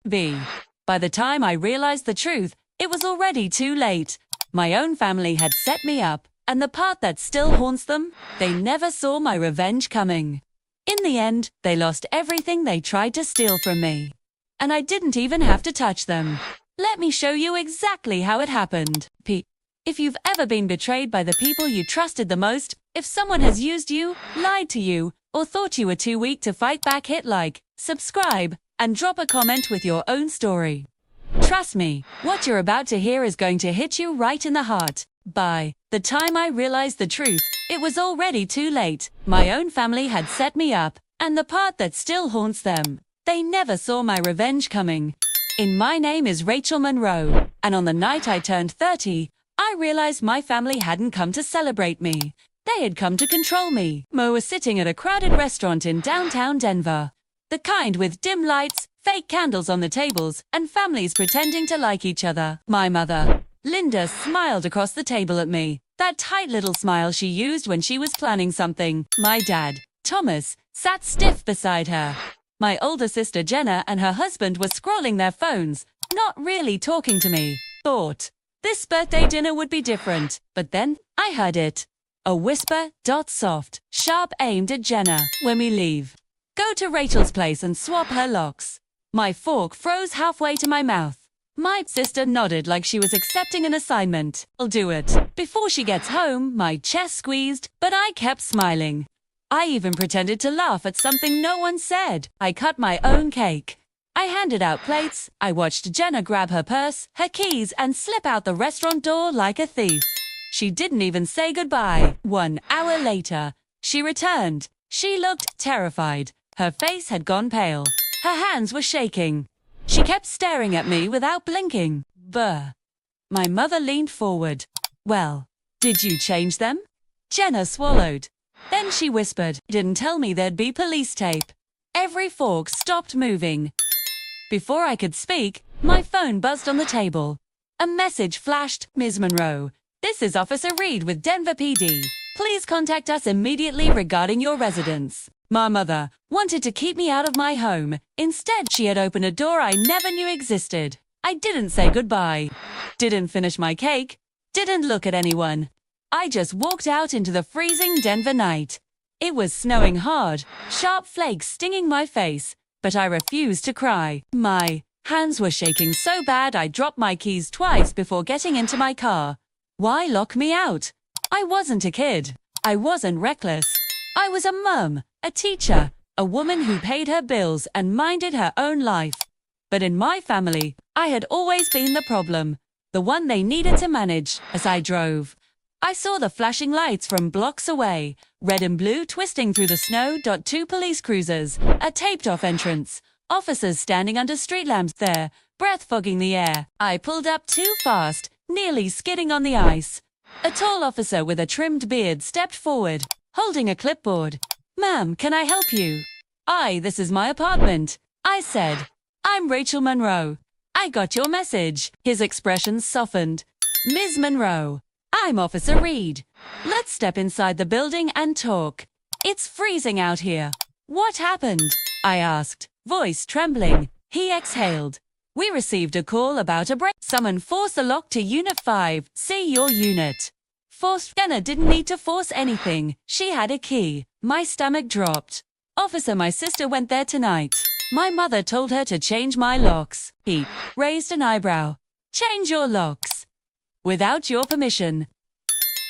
B. By the time I realized the truth, it was already too late. My own family had set me up, and the part that still haunts them, they never saw my revenge coming. In the end, they lost everything they tried to steal from me. And I didn't even have to touch them. Let me show you exactly how it happened. P. If you've ever been betrayed by the people you trusted the most, if someone has used you, lied to you, or thought you were too weak to fight back, hit like, subscribe, and drop a comment with your own story. Trust me, what you're about to hear is going to hit you right in the heart. By the time I realized the truth, it was already too late. My own family had set me up, and the part that still haunts them, they never saw my revenge coming. My name is Rachel Monroe, and on the night I turned 30, I realized my family hadn't come to celebrate me. They had come to control me. Mo was sitting at a crowded restaurant in downtown Denver. The kind with dim lights, fake candles on the tables, and families pretending to like each other. My mother, Linda, smiled across the table at me. That tight little smile she used when she was planning something. My dad, Thomas, sat stiff beside her. My older sister Jenna and her husband were scrolling their phones, not really talking to me. Thought this birthday dinner would be different, but then I heard it. A whisper, soft, sharp, aimed at Jenna. When we leave, go to Rachel's place and swap her locks. My fork froze halfway to my mouth. My sister nodded like she was accepting an assignment. I'll do it. Before she gets home, my chest squeezed, but I kept smiling. I even pretended to laugh at something no one said. I cut my own cake. I handed out plates. I watched Jenna grab her purse, her keys, and slip out the restaurant door like a thief. She didn't even say goodbye. 1 hour later, she returned. She looked terrified. Her face had gone pale. Her hands were shaking. She kept staring at me without blinking. My mother leaned forward. Well, did you change them? Jenna swallowed. Then she whispered, didn't tell me there'd be police tape. Every fork stopped moving. Before I could speak, my phone buzzed on the table. A message flashed. Ms. Monroe, this is Officer Reed with Denver PD. Please contact us immediately regarding your residence. My mother wanted to keep me out of my home. Instead, she had opened a door I never knew existed. I didn't say goodbye. Didn't finish my cake. Didn't look at anyone. I just walked out into the freezing Denver night. It was snowing hard, sharp flakes stinging my face, but I refused to cry. My hands were shaking so bad I dropped my keys twice before getting into my car. Why lock me out? I wasn't a kid. I wasn't reckless. I was a mum, a teacher, a woman who paid her bills and minded her own life. But in my family, I had always been the problem, the one they needed to manage. As I drove, I saw the flashing lights from blocks away, red and blue twisting through the snow. 2 police cruisers, a taped-off entrance, officers standing under street lamps there, breath fogging the air. I pulled up too fast, nearly skidding on the ice. A tall officer with a trimmed beard stepped forward, holding a clipboard. Ma'am, can I help you? This is my apartment. I said, I'm Rachel Monroe. I got your message. His expression softened. Ms. Monroe, I'm Officer Reed. Let's step inside the building and talk. It's freezing out here. What happened? I asked, voice trembling. He exhaled. We received a call about a break. Someone forced the lock to Unit 5. See your unit. Forced. Jenna didn't need to force anything. She had a key. My stomach dropped. Officer, my sister went there tonight. My mother told her to change my locks. He raised an eyebrow. Change your locks? Without your permission?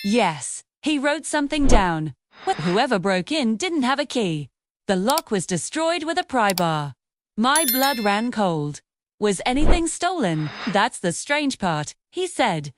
Yes. He wrote something down. Whoever broke in didn't have a key. The lock was destroyed with a pry bar. My blood ran cold. Was anything stolen? That's the strange part, he said.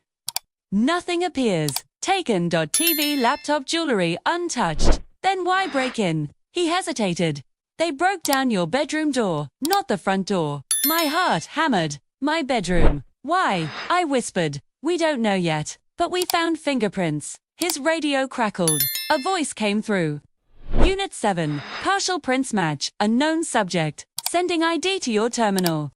Nothing appears. Taken. TV, laptop, jewelry, untouched. Then why break in? He hesitated. They broke down your bedroom door, not the front door. My heart hammered. My bedroom. Why? I whispered. We don't know yet, but we found fingerprints. His radio crackled. A voice came through. Unit 7, partial prints match, unknown subject. Sending ID to your terminal.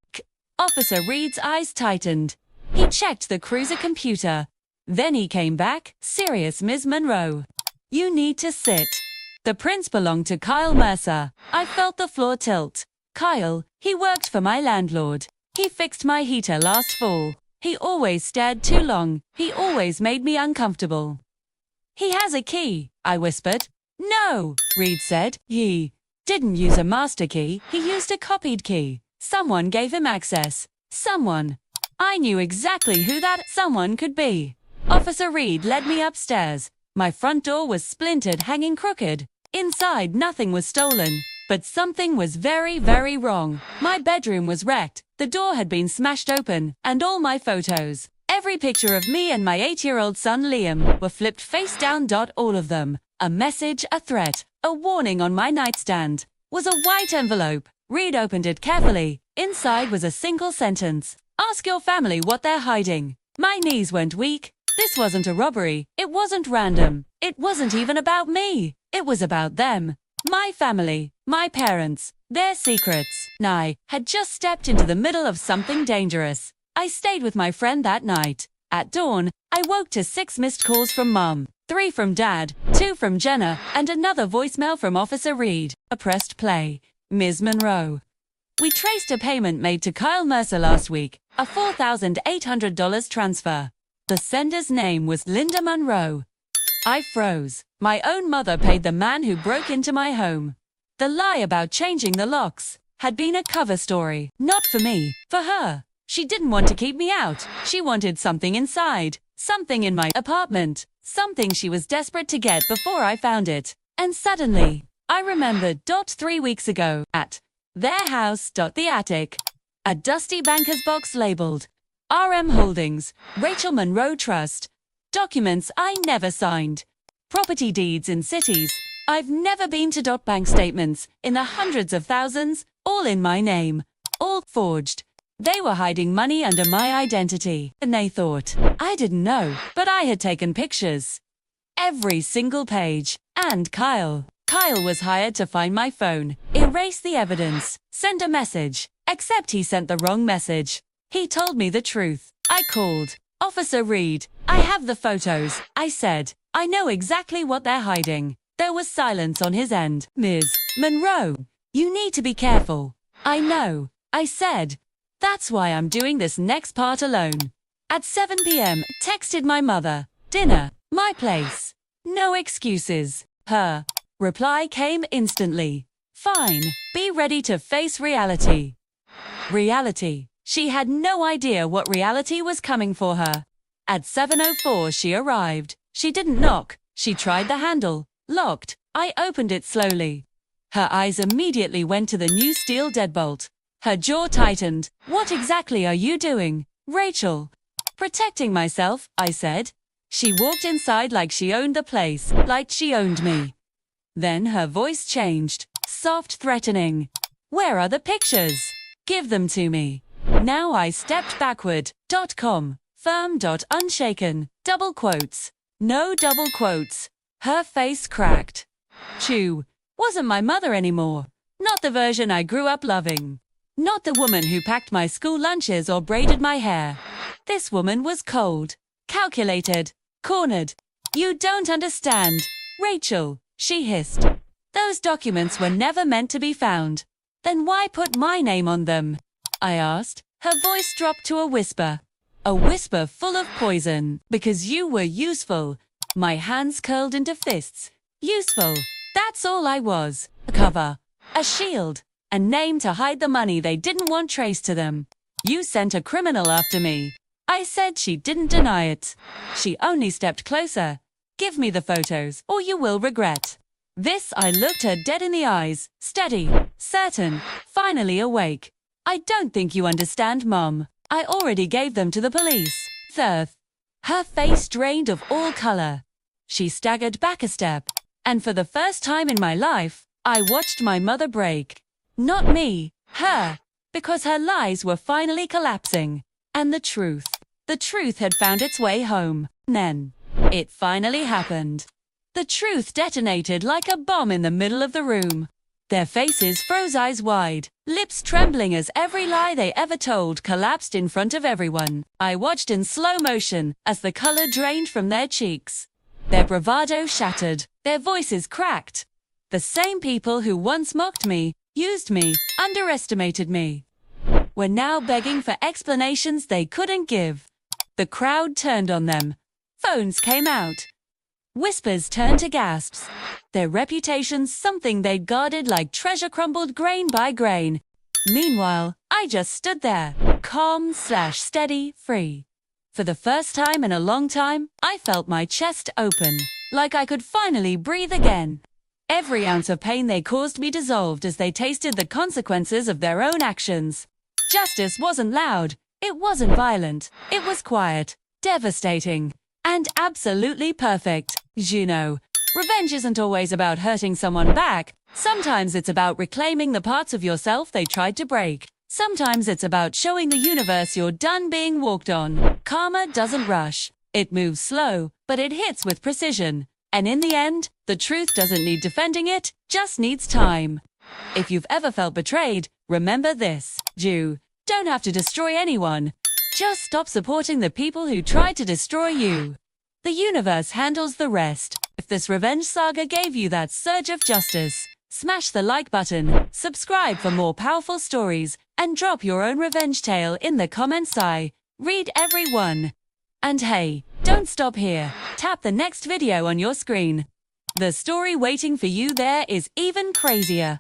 Officer Reed's eyes tightened. He checked the cruiser computer. Then he came back. Serious, Ms. Monroe. You need to sit. The prints belong to Kyle Mercer. I felt the floor tilt. Kyle, he worked for my landlord. He fixed my heater last fall. He always stared too long. He always made me uncomfortable. He has a key, I whispered. No, Reed said. He didn't use a master key, he used a copied key. Someone gave him access. Someone. I knew exactly who that someone could be. Officer Reed led me upstairs. My front door was splintered, hanging crooked. Inside, nothing was stolen. But something was very, very wrong. My bedroom was wrecked. The door had been smashed open, and all my photos, every picture of me and my 8-year-old son Liam, were flipped face down. All of them. A message, a threat, a warning on my nightstand. Was a white envelope. Reed opened it carefully. Inside was a single sentence. Ask your family what they're hiding. My knees went weak. This wasn't a robbery. It wasn't random. It wasn't even about me. It was about them. My family. My parents. Their secrets. I had just stepped into the middle of something dangerous. I stayed with my friend that night. At dawn, I woke to 6 missed calls from Mum, 3 from Dad, 2 from Jenna, and another voicemail from Officer Reed. I pressed play. Ms. Monroe. We traced a payment made to Kyle Mercer last week, a $4,800 transfer. The sender's name was Linda Monroe. I froze. My own mother paid the man who broke into my home. The lie about changing the locks had been a cover story, not for me, for her. She didn't want to keep me out. She wanted something inside, something in my apartment, something she was desperate to get before I found it. And suddenly, I remembered. 3 weeks ago, at their house. The attic. A dusty banker's box labeled RM Holdings, Rachel Monroe Trust. Documents I never signed. Property deeds in cities I've never been to. Bank statements in the hundreds of thousands, all in my name, all forged. They were hiding money under my identity, and they thought I didn't know, but I had taken pictures. Every single page. And Kyle was hired to find my phone, erase the evidence, send a message, except he sent the wrong message. He told me the truth. I called. Officer Reed, I have the photos, I said. I know exactly what they're hiding. There was silence on his end. Ms. Monroe, you need to be careful. I know, I said. That's why I'm doing this next part alone. At 7 p.m., texted my mother. Dinner, my place. No excuses. Her reply came instantly. Fine, be ready to face reality. Reality. She had no idea what reality was coming for her. At 7:04 she arrived. She didn't knock. She tried the handle. Locked. I opened it slowly. Her eyes immediately went to the new steel deadbolt. Her jaw tightened. What exactly are you doing, Rachel? Protecting myself, I said. She walked inside like she owned the place, like she owned me. Then her voice changed, soft, threatening. Where are the pictures? Give them to me. Now I stepped backward. Firm. Unshaken. Double quotes. No double quotes. Her face cracked. Chew. Wasn't my mother anymore. Not the version I grew up loving. Not the woman who packed my school lunches or braided my hair. This woman was cold, calculated, cornered. You don't understand, Rachel, she hissed. Those documents were never meant to be found. Then why put my name on them? I asked. Her voice dropped to a whisper. A whisper full of poison. Because you were useful. My hands curled into fists. Useful. That's all I was. A cover. A shield. A name to hide the money they didn't want traced to them. You sent a criminal after me. I said. She didn't deny it. She only stepped closer. Give me the photos, or you will regret. This. I looked her dead in the eyes, steady, certain, finally awake. I don't think you understand, Mom. I already gave them to the police. Thirth. Her face drained of all color. She staggered back a step. And for the first time in my life, I watched my mother break. Not me, her. Because her lies were finally collapsing. And the truth had found its way home. Then, it finally happened. The truth detonated like a bomb in the middle of the room. Their faces froze, eyes wide, lips trembling as every lie they ever told collapsed in front of everyone. I watched in slow motion as the color drained from their cheeks. Their bravado shattered, their voices cracked. The same people who once mocked me, used me, underestimated me. Were now begging for explanations they couldn't give. The crowd turned on them. Phones came out. Whispers turned to gasps. Their reputations something they'd guarded like treasure crumbled grain by grain. Meanwhile, I just stood there, calm/steady, free. For the first time in a long time, I felt my chest open, like I could finally breathe again. Every ounce of pain they caused me dissolved as they tasted the consequences of their own actions. Justice wasn't loud, it wasn't violent, it was quiet, devastating, and absolutely perfect. Juno. Revenge isn't always about hurting someone back. Sometimes it's about reclaiming the parts of yourself they tried to break. Sometimes it's about showing the universe you're done being walked on. Karma doesn't rush. It moves slow, but it hits with precision. And in the end, the truth doesn't need defending, it just needs time. If you've ever felt betrayed, remember this. You don't have to destroy anyone. Just stop supporting the people who tried to destroy you. The universe handles the rest. If this revenge saga gave you that surge of justice, smash the like button, subscribe for more powerful stories, and drop your own revenge tale in the comments. I read every one. And hey, don't stop here. Tap the next video on your screen. The story waiting for you there is even crazier.